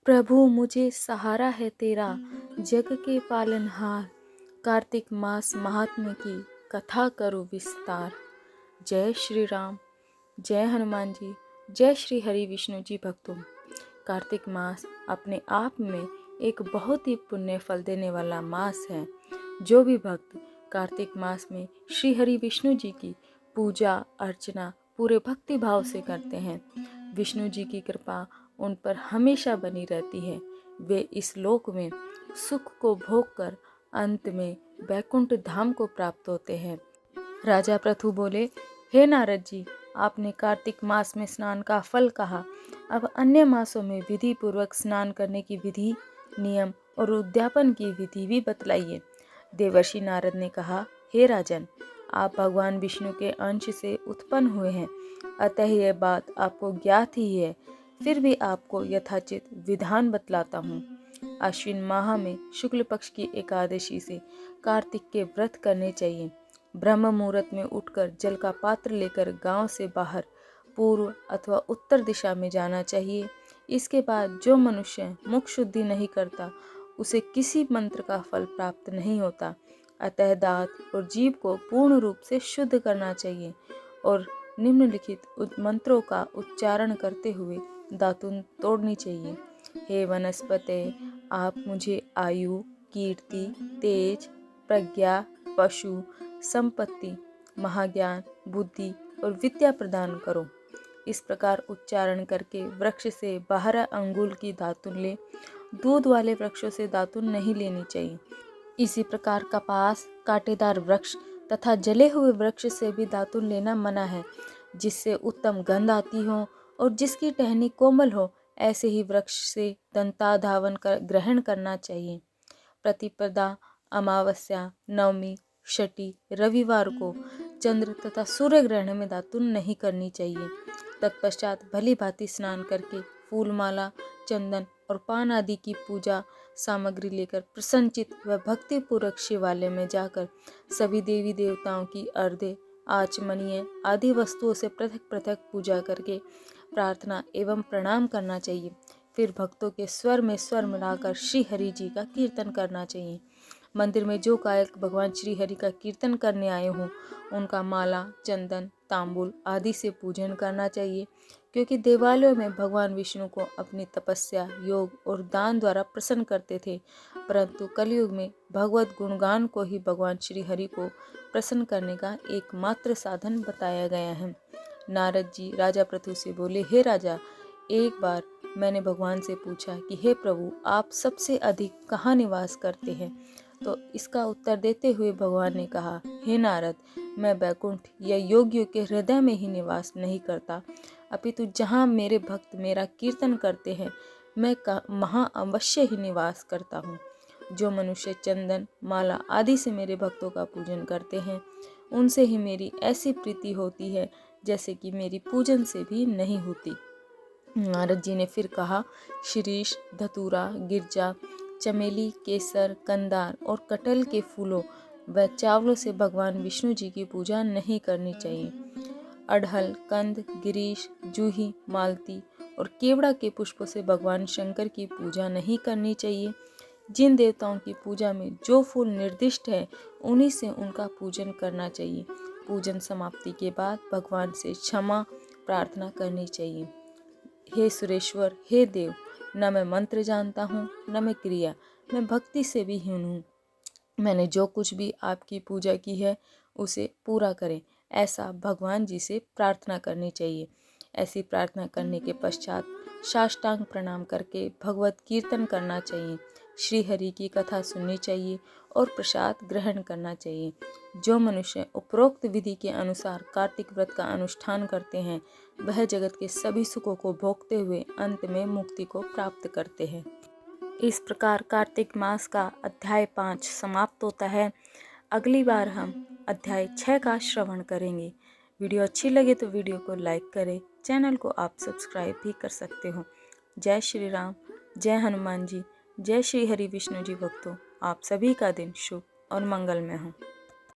प्रभु मुझे सहारा है तेरा, जग के पालनहार। कार्तिक मास महात्म्य की कथा करो विस्तार। जय श्री राम, जय हनुमान जी, जय श्री हरि विष्णु जी भक्तों। कार्तिक मास अपने आप में एक बहुत ही पुण्य फल देने वाला मास है। जो भी भक्त कार्तिक मास में श्री हरि विष्णु जी की पूजा अर्चना पूरे भक्ति भाव से करते हैं, विष्णु जी की कृपा उन पर हमेशा बनी रहती है। वे इस लोक में सुख को भोग कर अंत में वैकुंठ धाम को प्राप्त होते हैं। राजा पृथु बोले, हे नारद जी, आपने कार्तिक मास में स्नान का फल कहा, अब अन्य मासों में विधि पूर्वक स्नान करने की विधि, नियम और उद्यापन की विधि भी बतलाइए। देवर्षि नारद ने कहा, हे राजन, आप भगवान विष्णु के अंश से उत्पन्न हुए हैं, अतः यह बात आपको ज्ञात ही है। फिर भी आपको यथाचित विधान बतलाता हूँ। अश्विन माह में शुक्ल पक्ष की एकादशी से कार्तिक के व्रत करने चाहिए। ब्रह्म मुहूर्त में उठकर जल का पात्र लेकर गांव से बाहर पूर्व अथवा उत्तर दिशा में जाना चाहिए। इसके बाद जो मनुष्य मुख शुद्धि नहीं करता, उसे किसी मंत्र का फल प्राप्त नहीं होता। अतः दांत और जीभ को पूर्ण रूप से शुद्ध करना चाहिए और निम्नलिखित मंत्रों का उच्चारण करते हुए दातुन तोड़नी चाहिए। हे वनस्पते, आप मुझे आयु, कीर्ति, तेज, प्रज्ञा, पशु, संपत्ति, महाज्ञान, बुद्धि और विद्या प्रदान करो। इस प्रकार उच्चारण करके वृक्ष से 12 अंगुल की दातुन ले। दूध वाले वृक्षों से दातुन नहीं लेनी चाहिए। इसी प्रकार कपास, कांटेदार वृक्ष तथा जले हुए वृक्ष से भी दातुन लेना मना है। जिससे उत्तम गंध आती हो और जिसकी टहनी कोमल हो, ऐसे ही वृक्ष से दंताधावन ग्रहण करना चाहिए। प्रतिपदा, अमावस्या, नवमी, छठी, रविवार को चंद्र तथा सूर्य ग्रहण में दातुन नहीं करनी चाहिए। तत्पश्चात भली भांति स्नान करके फूलमाला, चंदन और पान आदि की पूजा सामग्री लेकर प्रसन्नचित व भक्तिपूर्वक शिवालय में जाकर सभी देवी देवताओं की अर्घ्य, आचमनीय आदि वस्तुओं से पृथक पृथक पूजा करके प्रार्थना एवं प्रणाम करना चाहिए। फिर भक्तों के स्वर में स्वर मिलाकर श्री हरि जी का कीर्तन करना चाहिए। मंदिर में जो गायक भगवान श्री हरि का कीर्तन करने आए हों, उनका माला, चंदन, तांबूल आदि से पूजन करना चाहिए, क्योंकि देवालयों में भगवान विष्णु को अपनी तपस्या, योग और दान द्वारा प्रसन्न करते थे। परंतु कलयुग में भगवत गुणगान को ही भगवान श्री हरि को प्रसन्न करने का एकमात्र साधन बताया गया है। नारद जी राजा पृथु से बोले, हे राजा, एक बार मैंने भगवान से पूछा कि हे प्रभु, आप सबसे अधिक कहाँ निवास करते हैं? तो इसका उत्तर देते हुए भगवान ने कहा, हे नारद, मैं वैकुंठ या योगियों के हृदय में ही निवास नहीं करता, अपितु जहाँ मेरे भक्त मेरा कीर्तन करते हैं, मैं वहाँ अवश्य ही निवास करता हूँ। जो मनुष्य चंदन, माला आदि से मेरे भक्तों का पूजन करते हैं, उनसे ही मेरी ऐसी प्रीति होती है जैसे कि मेरी पूजन से भी नहीं होती। नारद जी ने फिर कहा, शीरीष, धतूरा, गिरजा, चमेली, केसर, कंदार और कटहल के फूलों व चावलों से भगवान विष्णु जी की पूजा नहीं करनी चाहिए। अड़हल, कंद, गिरीश, जूही, मालती और केवड़ा के पुष्पों से भगवान शंकर की पूजा नहीं करनी चाहिए। जिन देवताओं की पूजा में जो फूल निर्दिष्ट है, उन्हीं से उनका पूजन करना चाहिए। पूजन समाप्ति के बाद भगवान से क्षमा प्रार्थना करनी चाहिए। हे सुरेश्वर, हे देव, न मैं मंत्र जानता हूँ न मैं क्रिया, मैं भक्ति से भी हीन हूँ। मैंने जो कुछ भी आपकी पूजा की है उसे पूरा करें, ऐसा भगवान जी से प्रार्थना करनी चाहिए। ऐसी प्रार्थना करने के पश्चात साष्टांग प्रणाम करके भगवत कीर्तन करना चाहिए, श्री हरि की कथा सुननी चाहिए और प्रसाद ग्रहण करना चाहिए। जो मनुष्य उपरोक्त विधि के अनुसार कार्तिक व्रत का अनुष्ठान करते हैं, वह जगत के सभी सुखों को भोगते हुए अंत में मुक्ति को प्राप्त करते हैं। इस प्रकार कार्तिक मास का अध्याय 5 समाप्त होता है। अगली बार हम अध्याय 6 का श्रवण करेंगे। वीडियो अच्छी लगे तो वीडियो को लाइक करें, चैनल को आप सब्सक्राइब भी कर सकते हो। जय श्री राम, जय हनुमान जी, जय श्री हरि विष्णु जी भक्तों। आप सभी का दिन शुभ और मंगलमय हो।